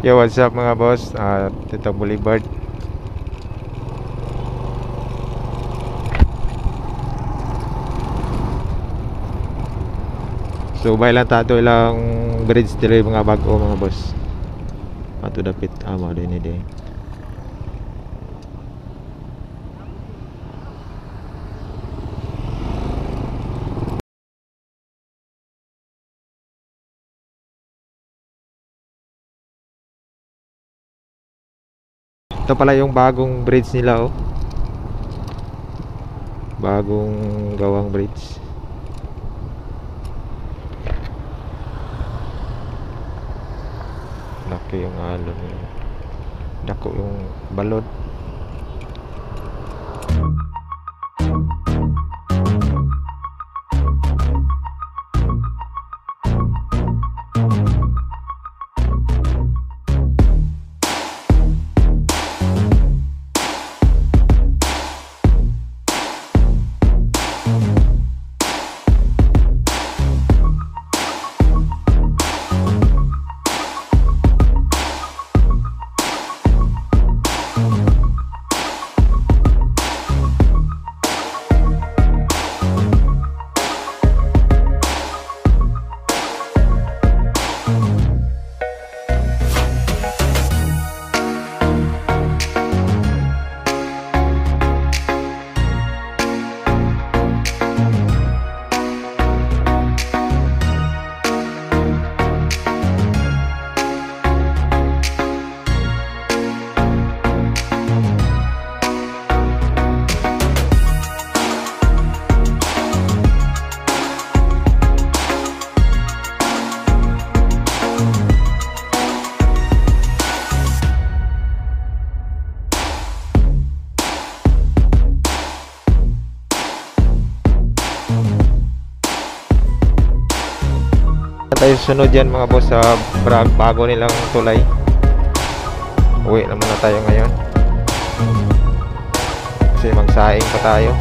Yo, what's up mga boss? Tito Boulevard. So, bay lang tato ilang bridge dili mga bago mga boss. Ato dapit amo din ni. Ito pala yung bagong bridge nila, oh. Bagong gawang bridge. Laki yung alon. Dako yung balod. Tayo sunod yan mga boss sa bago nilang tulay. Uwi na muna tayo ngayon kasi magsaing pa tayo.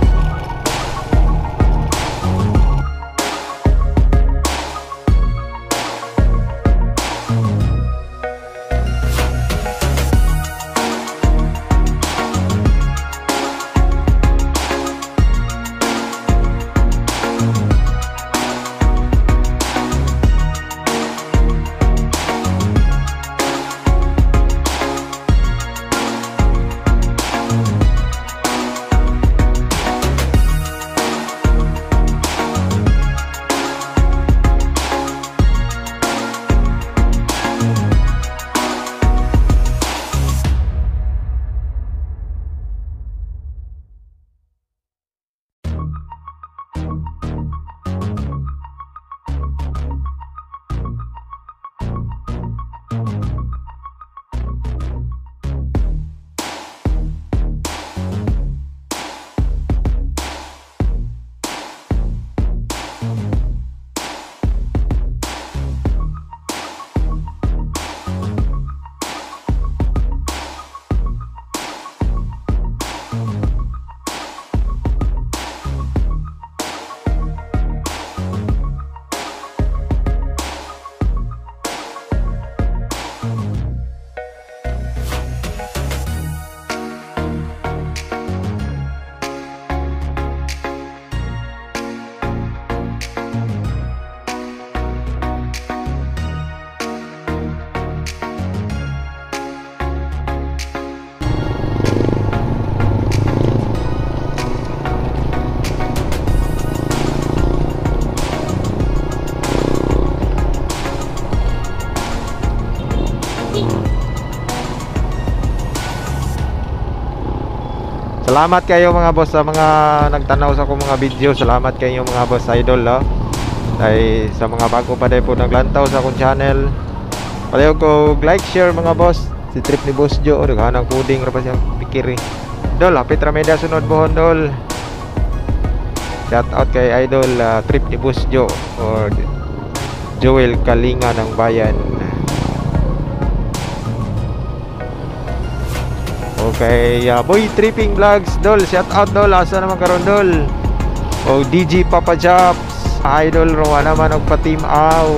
Salamat kayo mga boss sa mga nagtanaw sa akong mga video. Salamat kayo mga boss idol, oh. Ay sa mga bago pa dahil po naglantaw sa akong channel, palayo ko like, share mga boss. Si trip ni Boss Joe, naghanang coding rapas siyang pikiri. Dol, hapit rameda sunod bohon dol. Shout out kay idol trip ni Boss Joe or Joel Kalinga ng Bayan. Okay, Boy Tripping Vlogs dol, shout out dol, asa naman karon dol. O DJ Papa Chops, idol ro naman og pa team aw.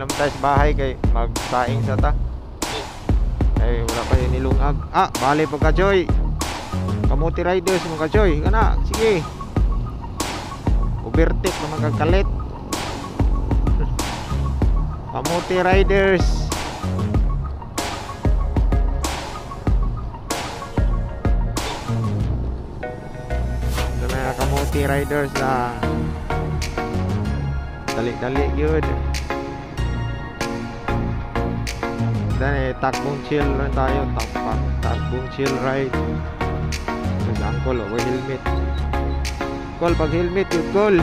naman tayo sa bahay kay magsaing sa ta. Ay wala pa yun nilungag. Bali po ka Joy. Kamuti riders mo ka Joy. Kana, sige. Overtake na magkakalit. Kamuti riders. Ito na kamuti riders na dali-dali yun. Dan takbong chill lang tayo. Takbong chill ride. Tapos angkol, helmet. Call pag helmet yun, call.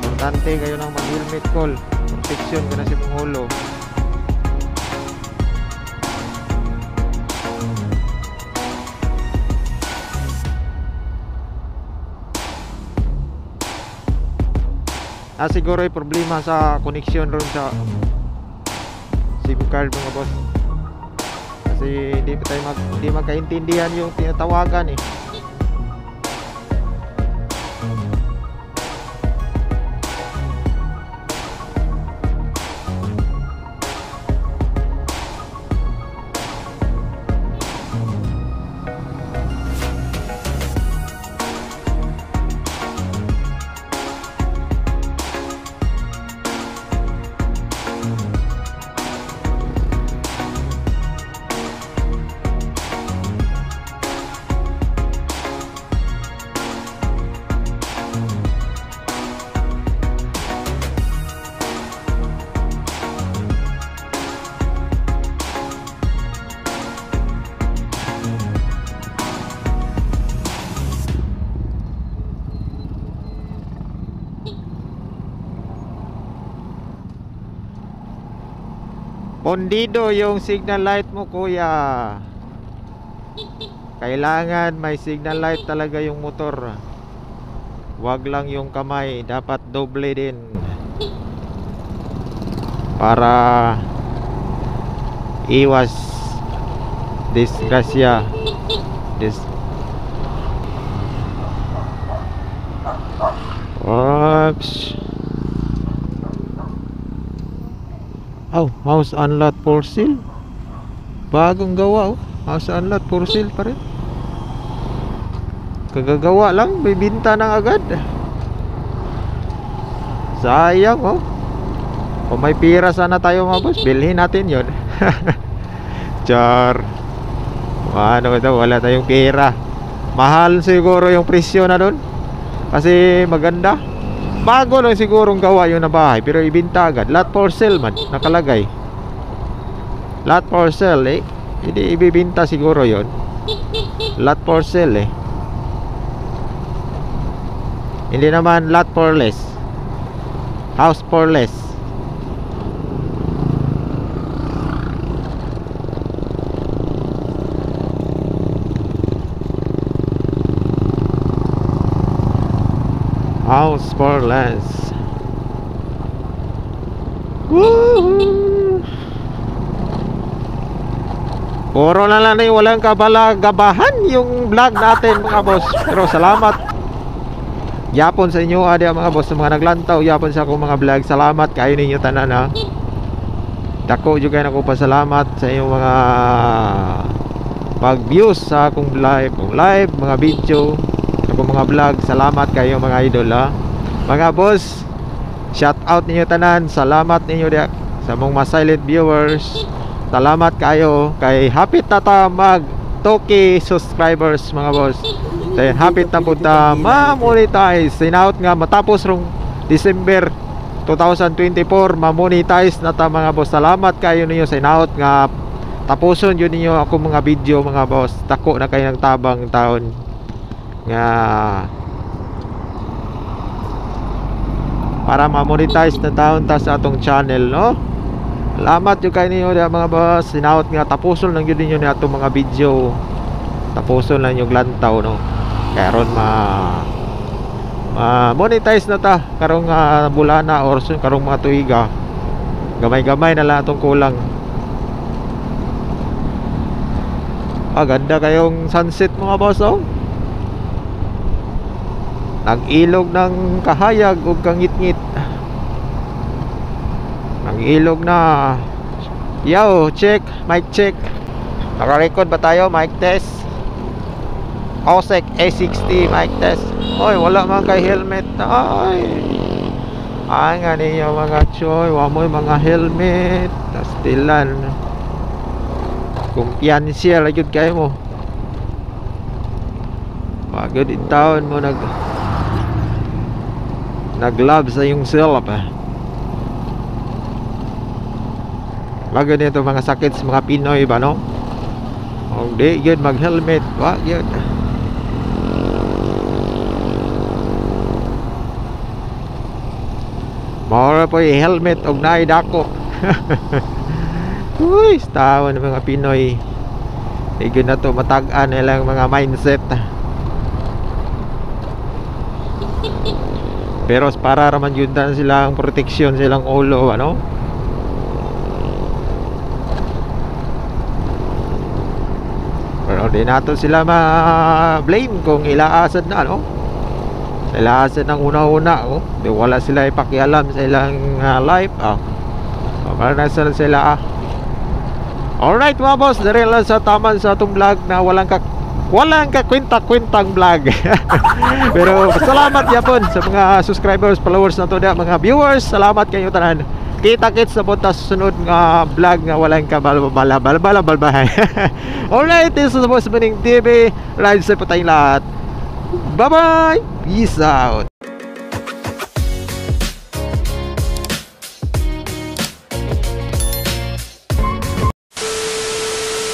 Importante kayo ng mag-helmet, call. Protection ka na si mong hulo. Siguro ay problema sa connection ron sa SIM card mga boss. Kasi hindi magkaintindihan yung tinatawagan eh. Pondido yung signal light mo kuya. Kailangan may signal light talaga yung motor. Wag lang yung kamay, dapat doble din. Para iwas disgrasya. Oops. House unlock for sale. Bagong gawa House unlock for sale pa rin. Kagagawa lang, may binta na agad. Sayang Kung may pira sana tayo mga boss, bilhin natin yon. Char. Ano ito, wala tayong pira. Mahal siguro yung presyo na doon. Kasi maganda. Bago lang sigurong gawa yung na bahay, pero ibinta agad. Lot for sale man, nakalagay. Lot for sale hindi ibibinta siguro yon. Lot for sale hindi naman lot for less. House for less. House for less. Woohoo! Puro na lang walang kabalagabahan yung vlog natin mga boss. Pero salamat yapon sa inyo mga boss, sa mga naglantaw yapon sa akong mga vlog. Salamat kayo ninyo tanan Dako juga na ko pasalamat sa inyong mga pag-views sa akong live, mga video, akong mga vlog. Salamat kayo mga idol mga boss. Shout out ninyo tanan. Salamat ninyo sa mga silent viewers. Salamat kayo kay hapit na ta mag 2K subscribers mga boss. Then hapit na punta ma-monetize. Sinaut nga matapos rong December 2024 ma-monetize na ta mga boss. Salamat kayo ninyo sinaut nga tapuson yun ninyo ako mga video mga boss. Tako na kayo ng tabang taon nga para ma-monetize na taon ta sa atong channel Salamat yung kayo ninyo mga boss. Sinaot nga tapuson lang yun ninyo na itong mga video. Tapuson lang yung lantaw kaya ron monetize na ta karong bulana or karong mga tuiga. Gamay-gamay na lang itong kulang. Ganda kayong sunset mga boss Nag-ilog ng kahayag o kangit-ngit. Ang ilog na. Yo, check, mic check. Naka-record ba tayo? Mic test. OSEC A60 mic test. Oy, wala man kay helmet. Ay. Ay nga ninyo mga choy, wa mo mga helmet. Tastilan. Kumpiyansya lagi kayo mo. Pagod in taon mo nag-love sa yung self. Magod nito mga sakit sa mga Pinoy ba no? O di yun mag-helmet. Wag yun. Maura po yung helmet og naay dako. Uy, stawan ng mga Pinoy. Igin na to matag-an nilang mga mindset. Pero para raman yun dan silang proteksyon silang ulo ano? Pero di nato sila ma-blame kung ilaasad na no? Ilaasad ng una-una oh. Di wala sila ipakialam sa ilang life para nasa sila Alright mga boss, dahil lang sa taman sa atong vlog na walang kakwenta-kwentang vlog. Pero salamat yapon sa mga subscribers, followers na to na mga viewers. Salamat kayo tanan. Kita-kits sa punta sunod nga vlog nga walang kabalbahay. Alright, this is the Boss Maning TV. Ride sa patay lahat. Bye-bye. Peace out.